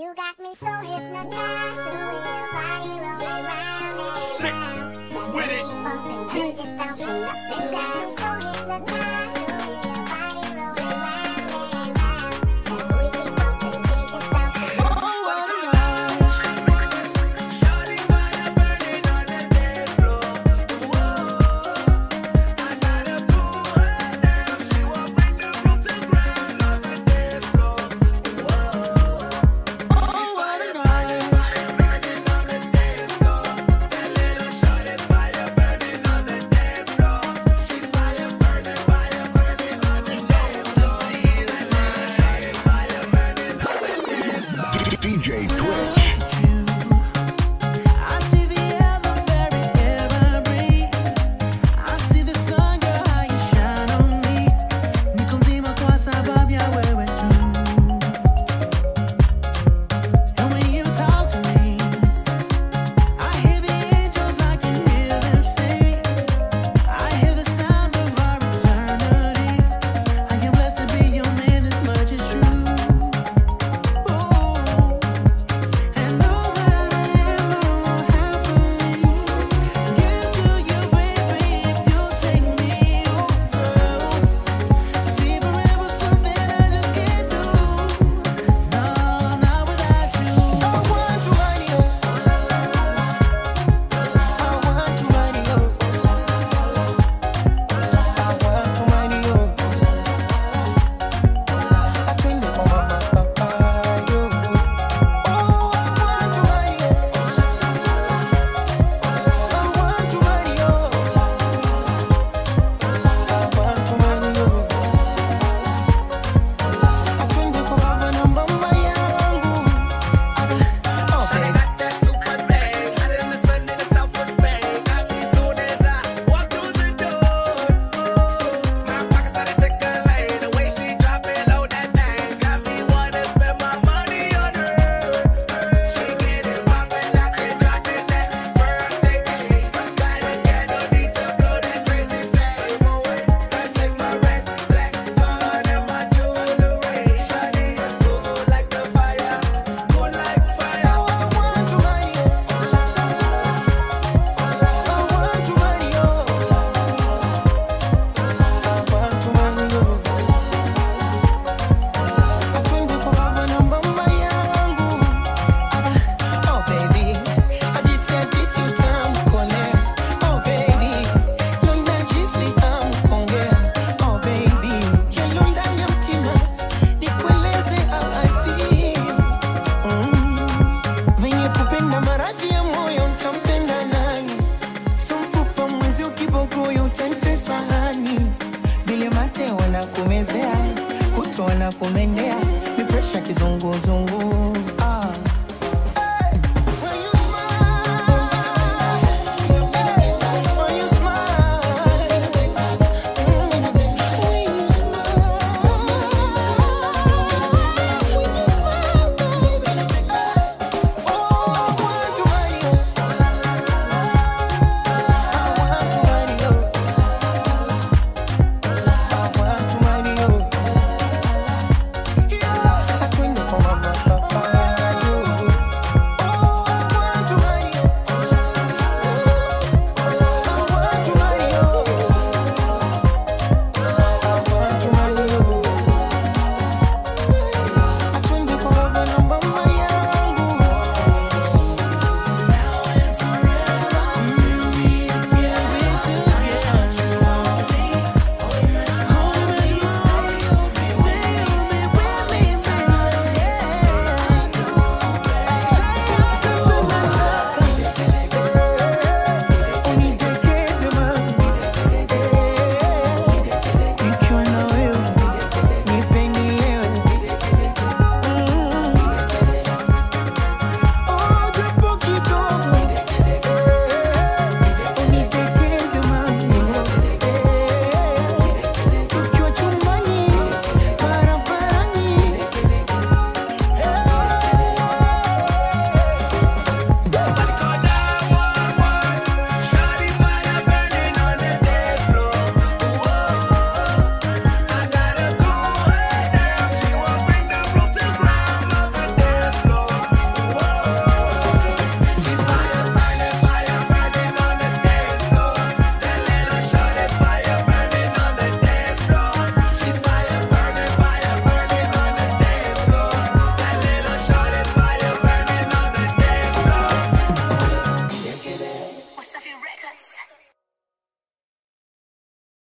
You got me so hypnotized, the way your body rolling round and sick round. with it. Keep bumping, you just bouncing up and down. Me so hypnotized, the way your body rolling round and round. We keep bumping, you just bouncing up. Shawty fire burning on the dance floor. Whoa, I gotta cool her down. She won't bring the roof to ground on the dance floor. Whoa, what a night. Fire burning on the dance floor. That little shawty's fire burning on the dance floor. She's fire burning on the dance floor. Shawty's fire burning on the dance floor. DJ Twitch. I see the very air I breathe. I see the sun, girl, how you shine on me. Niko mzima kwa sababu ya wewe tu. And when you talk to me, I hear the angels, I can hear them sing. I hear the sound of our eternity. I am blessed to be your man, this much is true. And no matter what happens, give to you, baby, if you take me over. See forever something I just can't do. No, not without you. I want to run you. I want to run you. I want to run you. I trained it for my papa, you. Oh, I want to run you. I want to run you. I want to run you. I trained it for baba na mama yangu. Oh, Shawty baby. got that super thing, hotter than the sun in the southwest Spain. Got me soon as I walk through the door. My pockets started tickling, the way she drop it low, that thing got me wanna spend my money on her. She get it poppin', lock it, drop it, that birthday cake. Gotta get no need to blow that crazy flame away. Gotta take my red, black card and my jewelry. Shawty is cool like the fire, cool like fire. I want to run you. I want to run you. I want to run you. I trained it for baba na mama yangu. Oh baby, hadithi tamu kolea. Oh baby, luna jinsi amkongea. Oh baby, yalo ndani ya mtima, nikueleze how I feel. Venye kupenda maradhi ya moyo, ntampenda nani? So mfupa mwenzio kibogoyo, utantesa hani? Vile mate wanakumezea, kuto wanakumendea, ni presha kizunguzungu.